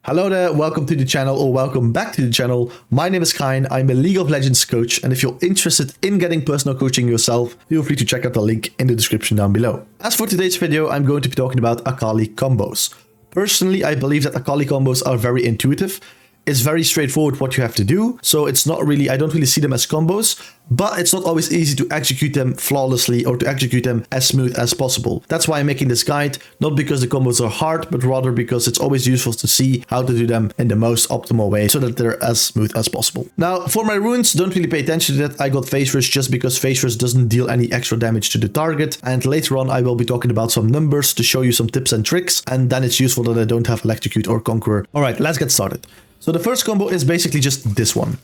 Hello there, welcome to the channel or welcome back to the channel. My name is Kain, I'm a League of Legends coach, and if you're interested in getting personal coaching yourself, feel free to check out the link in the description down below. As for today's video, I'm going to be talking about Akali combos. Personally, I believe that Akali combos are very intuitive. It's very straightforward what you have to do, so it's not really, I don't really see them as combos, but it's not always easy to execute them flawlessly or to execute them as smooth as possible. That's why I'm making this guide, not because the combos are hard, but rather because it's always useful to see how to do them in the most optimal way so that they're as smooth as possible. Now, for my runes, don't really pay attention to that. I got Phase Rush just because Phase Rush doesn't deal any extra damage to the target, and later on I will be talking about some numbers to show you some tips and tricks, and then it's useful that I don't have Electrocute or Conqueror. Alright, let's get started. So the first combo is basically just this one.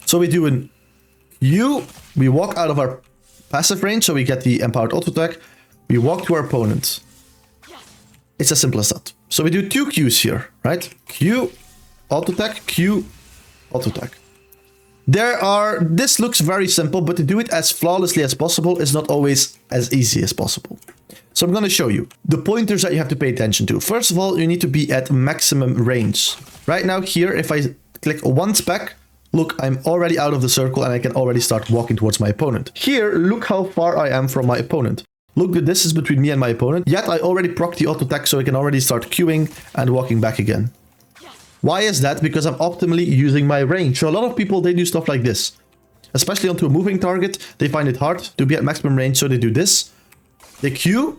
So we do an Q, we walk out of our passive range, so we get the empowered auto attack. We walk to our opponent. It's as simple as that. So we do two Qs here, right? Q, auto attack, Q, auto attack. This looks very simple, but to do it as flawlessly as possible is not always as easy as possible. So I'm going to show you the pointers that you have to pay attention to. First of all, you need to be at maximum range. Right now here, if I click one spec, look, I'm already out of the circle and I can already start walking towards my opponent. Here, look how far I am from my opponent. Look, the distance between me and my opponent. Yet I already proc the auto attack, so I can already start queuing and walking back again. Why is that? Because I'm optimally using my range. So a lot of people, they do stuff like this. Especially onto a moving target, they find it hard to be at maximum range, so they do this. They queue.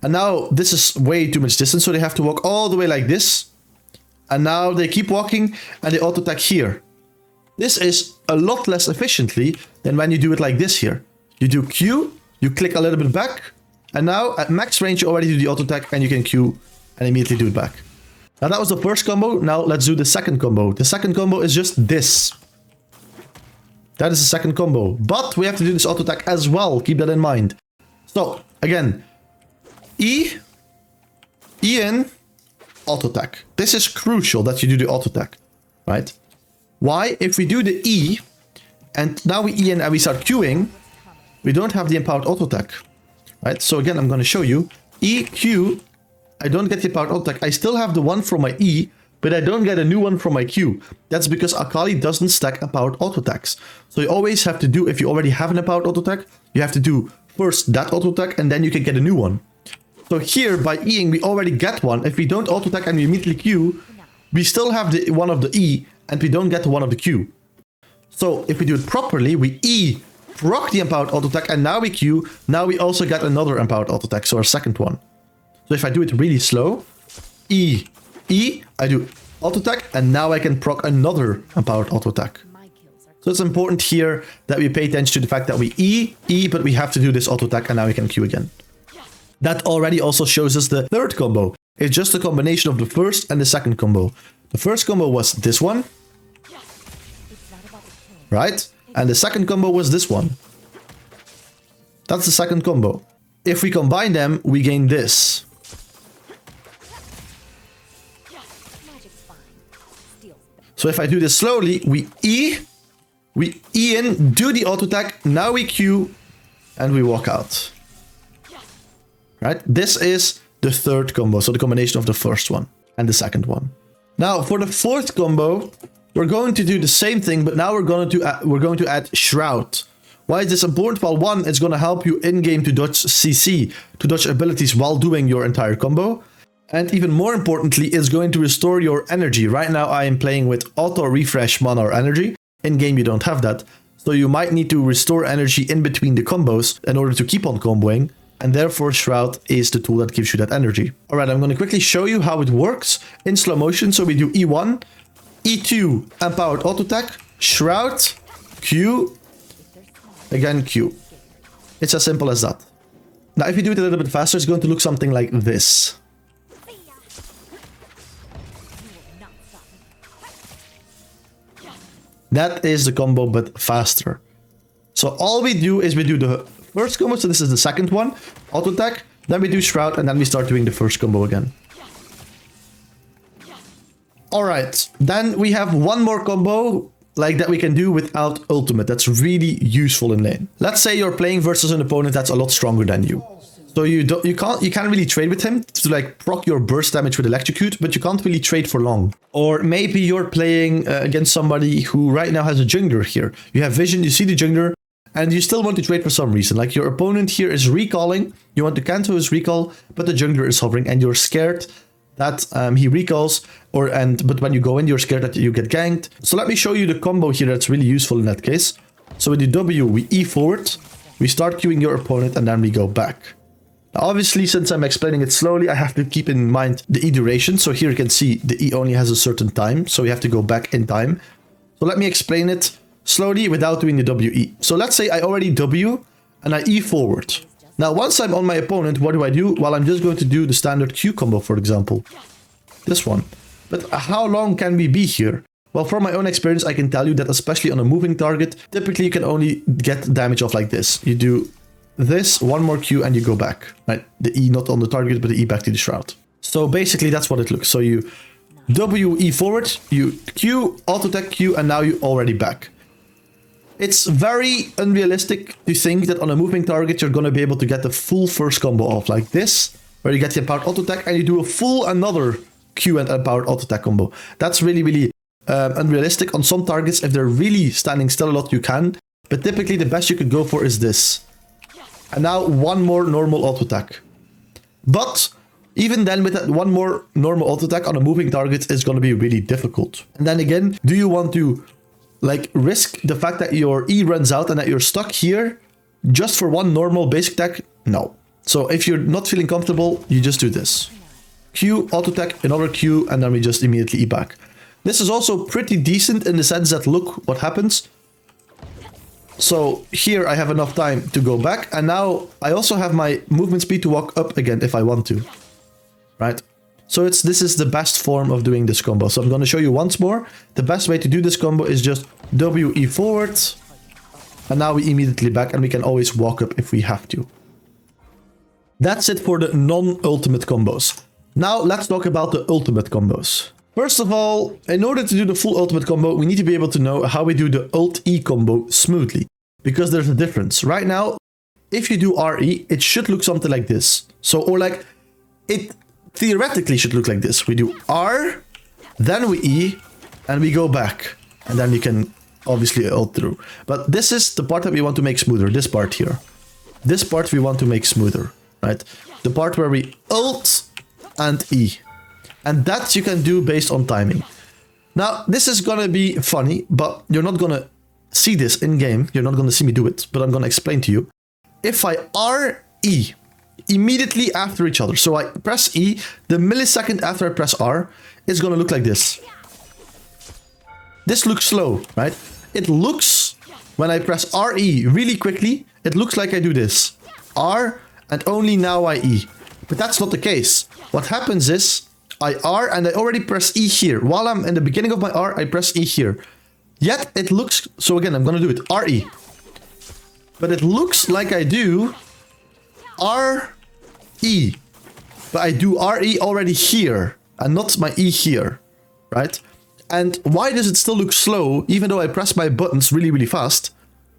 And now this is way too much distance, so they have to walk all the way like this. And now they keep walking and they auto attack here. This is a lot less efficiently than when you do it like this here. You do Q, you click a little bit back, and now at max range you already do the auto attack and you can Q and immediately do it back. Now that was the first combo, now let's do the second combo. The second combo is just this. That is the second combo, but we have to do this auto attack as well, keep that in mind. So, again, E in, auto attack. This is crucial that you do the auto attack, right? Why? If we do the E, and now we E in and we start queuing, we don't have the empowered auto attack, right? So again, I'm going to show you. E, Q, I don't get the empowered auto attack. I still have the one from my E, but I don't get a new one from my Q. That's because Akali doesn't stack empowered auto attacks. So you always have to do, if you already have an empowered auto attack, you have to do first that auto attack and then you can get a new one. So here, by E-ing, we already get one. If we don't auto attack and we immediately Q, we still have the one of the E, and we don't get the one of the Q. So if we do it properly, we E, proc the empowered auto attack, and now we Q. Now we also get another empowered auto attack, so our second one. So if I do it really slow, E, E, I do auto attack, and now I can proc another empowered auto attack. So it's important here that we pay attention to the fact that we E, but we have to do this auto attack, and now we can Q again. That already also shows us the third combo. It's just a combination of the first and the second combo. The first combo was this one. Right? And the second combo was this one. That's the second combo. If we combine them, we gain this. So if I do this slowly, we E in, do the auto attack, now we Q, and we walk out. Right? This is the third combo, so the combination of the first one and the second one. Now, for the fourth combo, we're going to do the same thing, but now we're going to add Shroud. Why is this important? Well, one, it's going to help you in-game to dodge CC, to dodge abilities while doing your entire combo. And even more importantly, it's going to restore your energy. Right now, I am playing with auto-refresh mana or energy. In-game, you don't have that. So you might need to restore energy in between the combos in order to keep on comboing. And therefore, Shroud is the tool that gives you that energy. Alright, I'm going to quickly show you how it works in slow motion. So we do E1, E2, empowered auto attack, Shroud, Q, again Q. It's as simple as that. Now, if you do it a little bit faster, it's going to look something like this. That is the combo, but faster. So all we do is we do the first combo, so this is the second one, auto attack, then we do Shroud, and then we start doing the first combo again. Alright, then we have one more combo like that we can do without ultimate. That's really useful in lane. Let's say you're playing versus an opponent that's a lot stronger than you. So you can't really trade with him to like proc your burst damage with electrocute, but you can't really trade for long. Or maybe you're playing against somebody who right now has a jungler here. You have vision, you see the jungler, and you still want to trade for some reason. Like your opponent here is recalling, you want to cancel his recall, but the jungler is hovering, and you're scared that he recalls, but when you go in, you're scared that you get ganked. So let me show you the combo here that's really useful in that case. So with the W, we E forward, we start queuing your opponent, and then we go back. Now, obviously, since I'm explaining it slowly, I have to keep in mind the E duration. So here you can see the E only has a certain time, so we have to go back in time. So let me explain it slowly without doing the WE. So let's say I already W and I E forward. Now, once I'm on my opponent, what do? Well, I'm just going to do the standard Q combo, for example. This one. But how long can we be here? Well, from my own experience, I can tell you that especially on a moving target, typically you can only get damage off like this. You do this, one more Q, and you go back. Right? The E not on the target, but the E back to the shroud. So basically, that's what it looks. So you W, E forward, you Q, auto attack Q, and now you're already back. It's very unrealistic to think that on a moving target, you're going to be able to get the full first combo off like this, where you get the empowered auto attack and you do a full another Q and empowered auto attack combo. That's really unrealistic. On some targets, if they're really standing still a lot, you can. But typically, the best you could go for is this. And now one more normal auto attack. But even then, with that one more normal auto attack on a moving target, it's going to be really difficult. And then again, do you want to like risk the fact that your E runs out and that you're stuck here just for one normal basic attack? No. So if you're not feeling comfortable, you just do this. Q, auto attack, another Q, and then we just immediately E back. This is also pretty decent in the sense that look what happens. So here I have enough time to go back, and now I also have my movement speed to walk up again if I want to. Right? So this is the best form of doing this combo. So I'm going to show you once more. The best way to do this combo is just WE forward. And now we immediately back, and we can always walk up if we have to. That's it for the non-ultimate combos. Now let's talk about the ultimate combos. First of all, in order to do the full ultimate combo, we need to be able to know how we do the ult-E combo smoothly. Because there's a difference. Right now, if you do RE, it should look something like this. So, or like, it theoretically should look like this. We do R, then we E, and we go back. And then we can obviously ult through. But this is the part that we want to make smoother, this part here. This part we want to make smoother, right? The part where we ult and E. And that you can do based on timing. Now, this is gonna be funny, but you're not gonna see this in-game. You're not gonna see me do it, but I'm gonna explain to you. If I R-E immediately after each other, so I press E, the millisecond after I press R, it's gonna look like this. This looks slow, right? It looks, when I press RE really quickly, it looks like I do this. R, and only now I E. But that's not the case. What happens is, I R and I already press E here. While I'm in the beginning of my R, I press E here. Yet it looks, so again, I'm gonna do it, RE. But it looks like I do RE. But I do RE already here and not my E here, right? And why does it still look slow, even though I press my buttons really fast?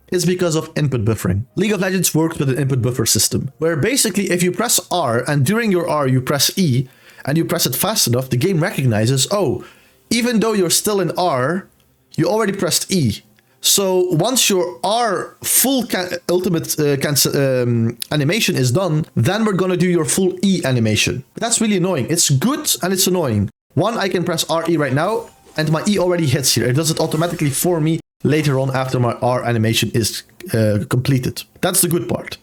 Is because of input buffering. League of Legends works with an input buffer system, where basically if you press R and during your R you press E, and you press it fast enough, the game recognizes, oh, even though you're still in R, you already pressed E. So once your R full ultimate animation is done, then we're gonna do your full E animation. But that's really annoying. It's good and it's annoying. One, I can press RE right now, and my E already hits here. It does it automatically for me later on after my R animation is completed. That's the good part.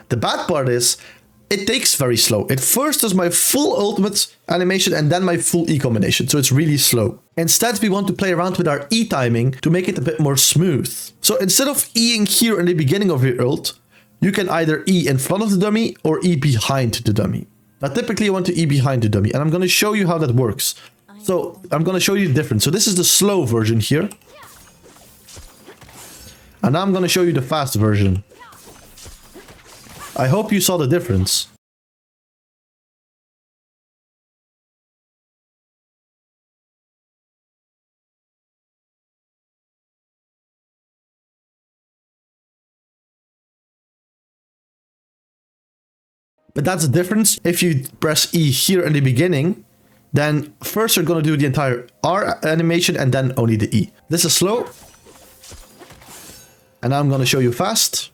The bad part is, it takes very slow. It first does my full ultimate animation and then my full E combination. So it's really slow. Instead, we want to play around with our E timing to make it a bit more smooth. So instead of Eing here in the beginning of your ult, you can either E in front of the dummy or E behind the dummy. Now, typically I want to E behind the dummy, and I'm going to show you how that works. So I'm going to show you the difference. So this is the slow version here. And now I'm going to show you the fast version. I hope you saw the difference. But that's the difference. If you press E here in the beginning, then first you're going to do the entire R animation and then only the E. This is slow. And now I'm going to show you fast.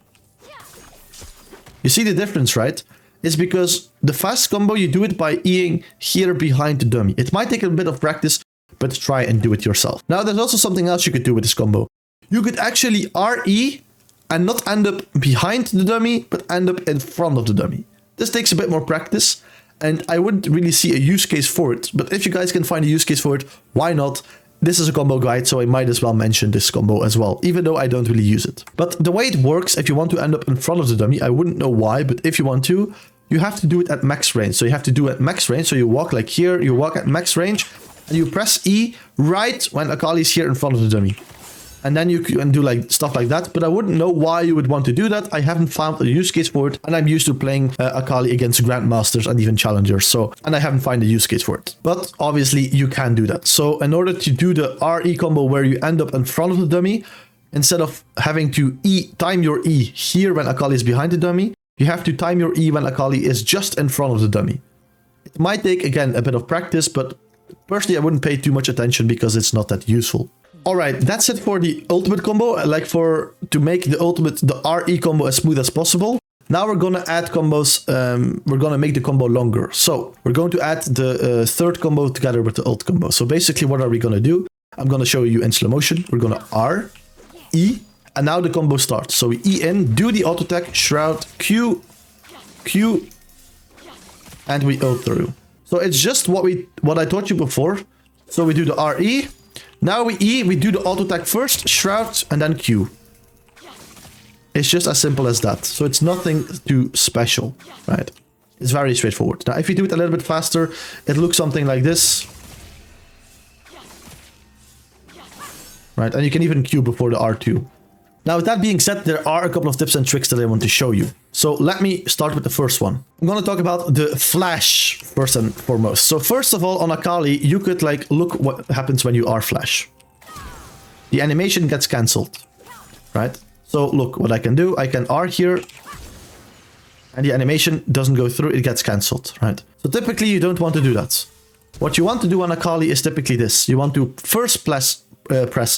You see the difference, right? It's because the fast combo, you do it by Eing here behind the dummy. It might take a bit of practice, but try and do it yourself. Now, there's also something else you could do with this combo. You could actually RE and not end up behind the dummy, but end up in front of the dummy. This takes a bit more practice, and I wouldn't really see a use case for it. But if you guys can find a use case for it, why not? This is a combo guide, so I might as well mention this combo as well, even though I don't really use it. But the way it works, if you want to end up in front of the dummy, I wouldn't know why, but if you want to, you have to do it at max range. So you have to do it at max range. So you walk like here, you walk at max range, and you press E right when Akali is here in front of the dummy. And then you can do like stuff like that, but I wouldn't know why you would want to do that. I haven't found a use case for it, and I'm used to playing Akali against Grandmasters and even Challengers, and I haven't found a use case for it. But obviously you can do that. So in order to do the RE combo where you end up in front of the dummy, instead of having to time your E here when Akali is behind the dummy, you have to time your E when Akali is just in front of the dummy. It might take, again, a bit of practice, but personally I wouldn't pay too much attention because it's not that useful. Alright, that's it for the ultimate combo, to make the RE combo as smooth as possible. Now we're gonna add combos, we're gonna make the combo longer. So we're going to add the third combo together with the ult combo. So basically what are we gonna do? I'm gonna show you in slow motion. We're gonna R, E, and now the combo starts. So we E in, do the auto attack, shroud, Q, Q, and we ult through. So it's just what I taught you before. So we do the RE. Now we E, we do the auto attack first, shroud, and then Q. It's just as simple as that. So it's nothing too special, right? It's very straightforward. Now, if you do it a little bit faster, it looks something like this. Right, and you can even Q before the R2. Now, with that being said, there are a couple of tips and tricks that I want to show you. So let me start with the first one. I'm going to talk about the flash first and foremost. So first of all, on Akali, you could look what happens when you R flash. The animation gets cancelled, right? So look what I can do. I can R here and the animation doesn't go through. It gets cancelled, right? So typically you don't want to do that. What you want to do on Akali is typically this. You want to first press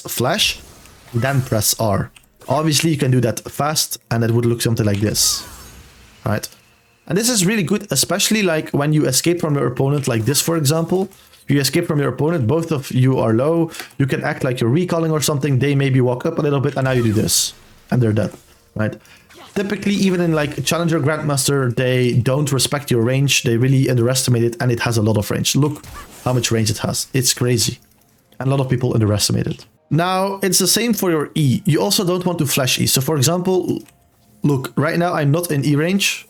flash, then press R. Obviously, you can do that fast, and it would look something like this, right? And this is really good, especially when you escape from your opponent, like this, for example. You escape from your opponent, both of you are low. You can act like you're recalling or something. They maybe walk up a little bit, and now you do this, and they're dead, right? Typically, even in Challenger Grandmaster, they don't respect your range. They really underestimate it, and it has a lot of range. Look how much range it has. It's crazy. And a lot of people underestimate it. Now, it's the same for your E. You also don't want to flash E. So, for example, look, right now I'm not in E range,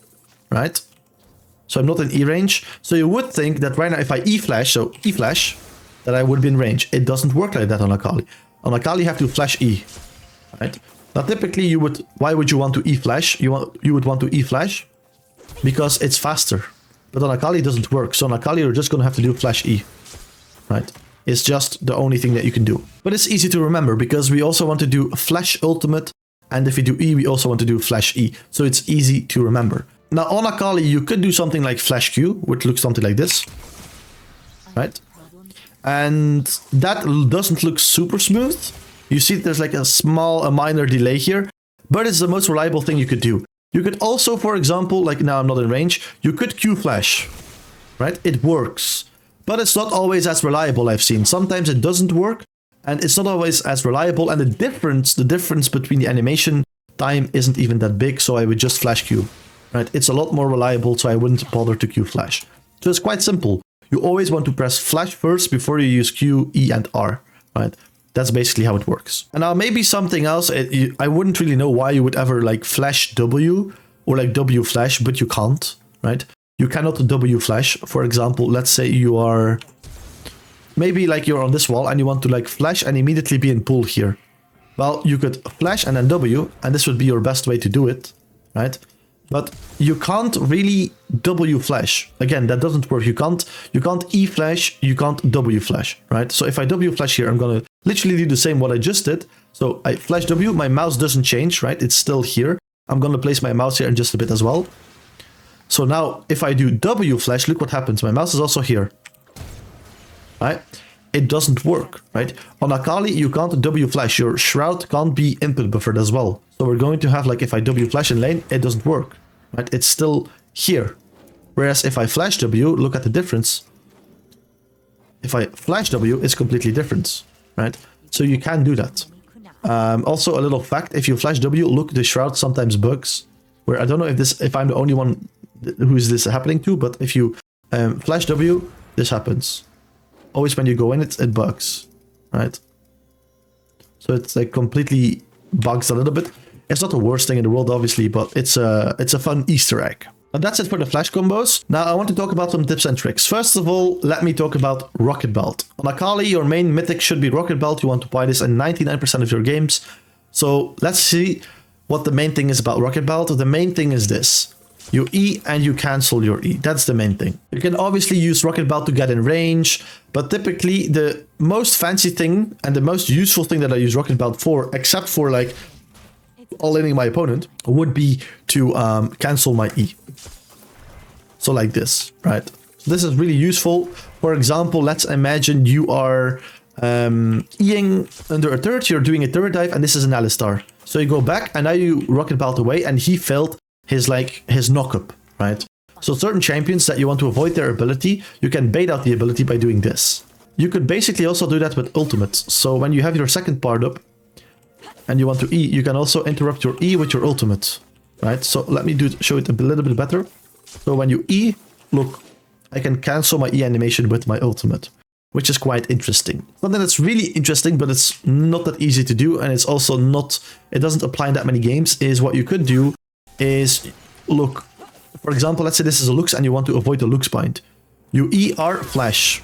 right? So I'm not in E range. So you would think that right now if I E flash, so E flash, that I would be in range. It doesn't work like that on Akali. On Akali, you have to flash E, right? Now, typically, why would you want to E flash? You would want to E flash because it's faster. But on Akali, it doesn't work. So on Akali, you're just going to have to do flash E, right? It's just the only thing that you can do. But it's easy to remember because we also want to do flash ultimate. And if we do E, we also want to do flash E. So it's easy to remember. Now on Akali, you could do something like flash Q, which looks something like this. Right? And that doesn't look super smooth. You see there's a minor delay here. But it's the most reliable thing you could do. You could also, for example, now I'm not in range, you could Q flash. Right? It works. But it's not always as reliable, I've seen. Sometimes it doesn't work, and it's not always as reliable, and the difference between the animation time isn't even that big, so I would just flash Q. Right? It's a lot more reliable, so I wouldn't bother to Q flash. So it's quite simple. You always want to press flash first before you use Q, E, and R. Right? That's basically how it works. And now maybe something else, I wouldn't really know why you would ever flash W or W flash, but you can't, right? You cannot W flash. For example, let's say you are maybe you're on this wall and you want to flash and immediately be in pull here. Well, you could flash and then W, and this would be your best way to do it, right? But you can't really W flash. Again, that doesn't work. You can't E flash, you can't W flash, right? So if I W flash here, I'm gonna literally do the same what I just did. So I flash W, my mouse doesn't change, right? It's still here. I'm gonna place my mouse here in just a bit as well. So now if I do W flash, look what happens. My mouse is also here, right? It doesn't work, right? On Akali, you can't W flash. Your shroud can't be input buffered as well. So we're going to have like, if I W flash in lane, it doesn't work, right? It's still here. Whereas if I flash W, look at the difference. If I flash W, it's completely different, right? So you can do that. Also a little fact, if you flash W, look, the shroud sometimes bugs. Where I don't know if I'm the only one who's this happening to, but if you flash W, this happens. Always when you go in, it bugs, right? So it's like completely bugs a little bit. It's not the worst thing in the world, obviously, but it's a fun Easter egg. And that's it for the flash combos. Now I want to talk about some tips and tricks. First of all, let me talk about Rocketbelt. On Akali, your main mythic should be Rocketbelt. You want to buy this in 99% of your games. So let's see what the main thing is about Rocketbelt. The main thing is this. You E and you cancel your E. That's the main thing. You can obviously use Rocketbelt to get in range, but typically the most fancy thing and the most useful thing that I use Rocketbelt for, except for like all-inning my opponent, would be to cancel my E. So like this, right? So this is really useful. For example, let's imagine you are E-ing under a turret, you're doing a turret dive, and this is an Alistar. So you go back, and now you Rocketbelt away, and he failed his knock-up, right? So certain champions that you want to avoid their ability, you can bait out the ability by doing this. You could basically also do that with ultimates. So when you have your second part up, and you want to E, you can also interrupt your E with your ultimate, right? So let me show it a little bit better. So when you E, look, I can cancel my E animation with my ultimate, which is quite interesting. Something that's really interesting, but it's not that easy to do, and it's also not, it doesn't apply in that many games, is what you could do is, look, for example, let's say this is a Lux and you want to avoid the Lux bind. You E, R, flash.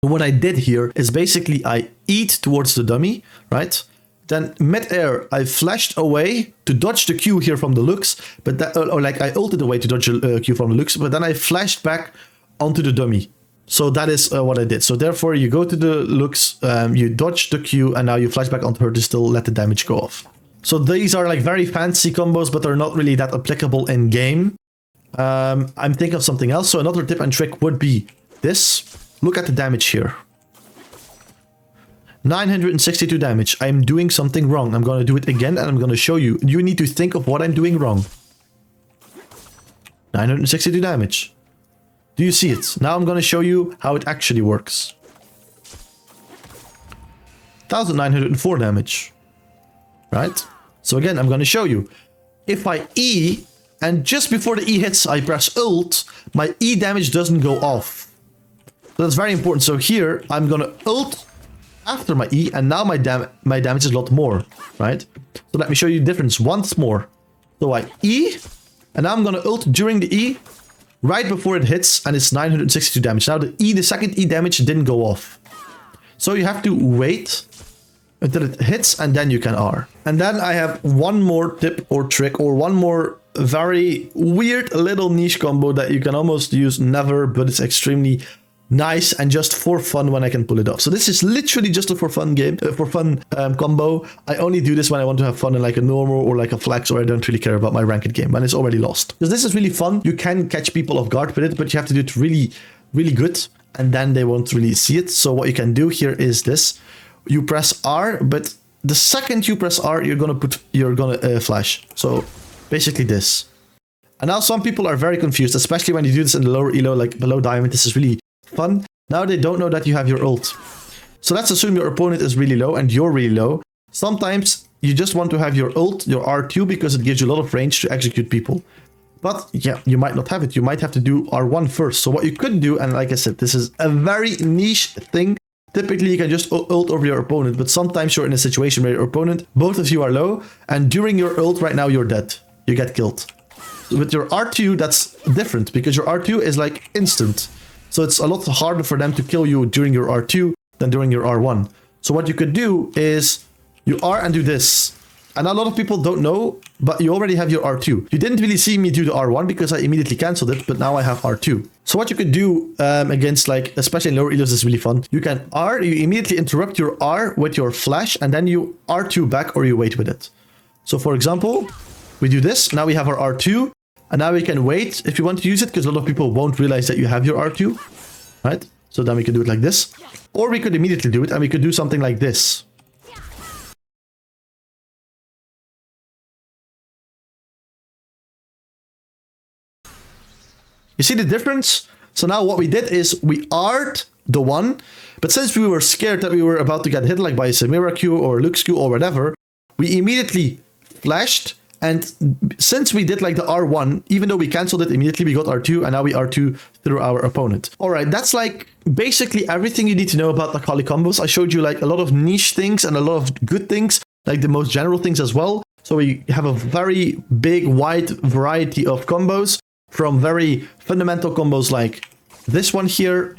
What I did here is basically I eat towards the dummy, right? Then mid-air, I flashed away to dodge the Q here from the Lux, but that, or like I ulted away to dodge the Q from the Lux, but then I flashed back onto the dummy. So that is what I did. So therefore you go to the Lux, you dodge the Q, and now you flash back onto her to still let the damage go off. So these are like very fancy combos, but they're not really that applicable in game. I'm thinking of something else. So another tip and trick would be this. Look at the damage here. 962 damage. I'm doing something wrong. I'm going to do it again and I'm going to show you. You need to think of what I'm doing wrong. 962 damage. Do you see it? Now I'm going to show you how it actually works. 1904 damage. Right? So again, I'm going to show you. If I E and just before the E hits, I press ult, my E damage doesn't go off. So that's very important. So here, I'm going to ult after my E, and now my damage is a lot more, right? So let me show you the difference once more. So I E, and now I'm going to ult during the E, right before it hits, and it's 962 damage. Now the second E damage didn't go off. So you have to wait until it hits, and then you can R. And then I have one more tip or trick, or one more very weird little niche combo that you can almost use never, but it's extremely nice and just for fun when I can pull it off. So this is literally just a for fun game, combo. I only do this when I want to have fun in like a normal or like a flex, or I don't really care about my ranked game when it's already lost. Because this is really fun. You can catch people off guard with it, but you have to do it really, really good, and then they won't really see it. So what you can do here is this. You press R, but the second you press R, you're gonna flash. So basically this. And now some people are very confused, especially when you do this in the lower elo, like below diamond. This is really fun. Now they don't know that you have your ult. So let's assume your opponent is really low and you're really low. Sometimes you just want to have your ult, your R2, because it gives you a lot of range to execute people. But yeah, you might not have it. You might have to do R1 first. So what you could do, and like I said, this is a very niche thing. Typically, you can just ult over your opponent, but sometimes you're in a situation where your opponent, both of you are low, and during your ult right now, you're dead. You get killed. With your R2, that's different, because your R2 is like instant. So it's a lot harder for them to kill you during your R2 than during your R1. So what you could do is you R and do this. And a lot of people don't know, but you already have your R2. You didn't really see me do the R1 because I immediately canceled it, but now I have R2. So what you could do against, like, especially in lower elos is really fun. You can R, you immediately interrupt your R with your flash, and then you R2 back or you wait with it. So for example, we do this. Now we have our R2, and now we can wait if you want to use it, because a lot of people won't realize that you have your R2, right? So then we can do it like this, or we could immediately do it, and we could do something like this. You see the difference? So now what we did is we R'd the one, but since we were scared that we were about to get hit like by a Samira Q or Lux Q or whatever, we immediately flashed. And since we did like the R1, even though we canceled it immediately, we got R2, and now we R2 through our opponent. All right, that's like basically everything you need to know about Akali combos. I showed you like a lot of niche things and a lot of good things, like the most general things as well. So we have a very big, wide variety of combos, from very fundamental combos like this one here,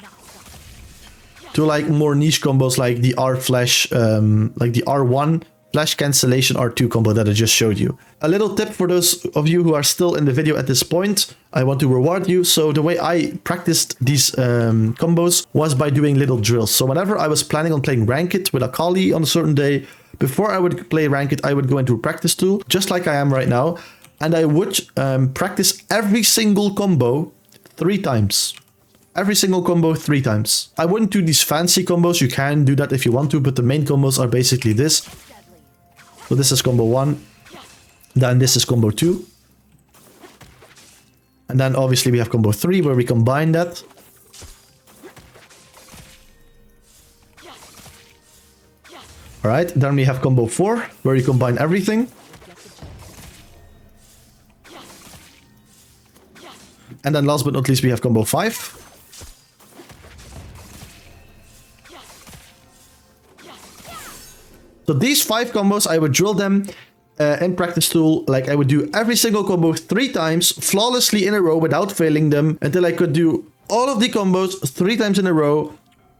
to like more niche combos like the R flash, like the R1 flash cancellation R2 combo that I just showed you. A little tip for those of you who are still in the video at this point, I want to reward you. So the way I practiced these combos was by doing little drills. So whenever I was planning on playing Ranked with Akali on a certain day, before I would play Ranked, I would go into a practice tool, just like I am right now, and I would practice every single combo 3 times. Every single combo 3 times. I wouldn't do these fancy combos. You can do that if you want to, but the main combos are basically this. So this is combo 1. Then this is combo 2. And then obviously we have combo 3 where we combine that. Alright, then we have combo 4 where you combine everything. And then last but not least we have combo 5. So these 5 combos, I would drill them in practice tool. Like I would do every single combo 3 times flawlessly in a row without failing them, until I could do all of the combos 3 times in a row,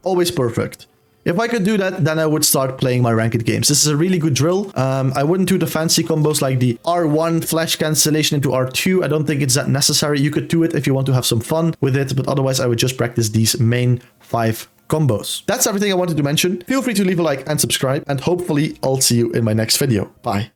always perfect. If I could do that, then I would start playing my ranked games. This is a really good drill. I wouldn't do the fancy combos like the R1 flash cancellation into R2. I don't think it's that necessary. You could do it if you want to have some fun with it, but otherwise I would just practice these main 5 combos. That's everything I wanted to mention. Feel free to leave a like and subscribe, and hopefully I'll see you in my next video. Bye.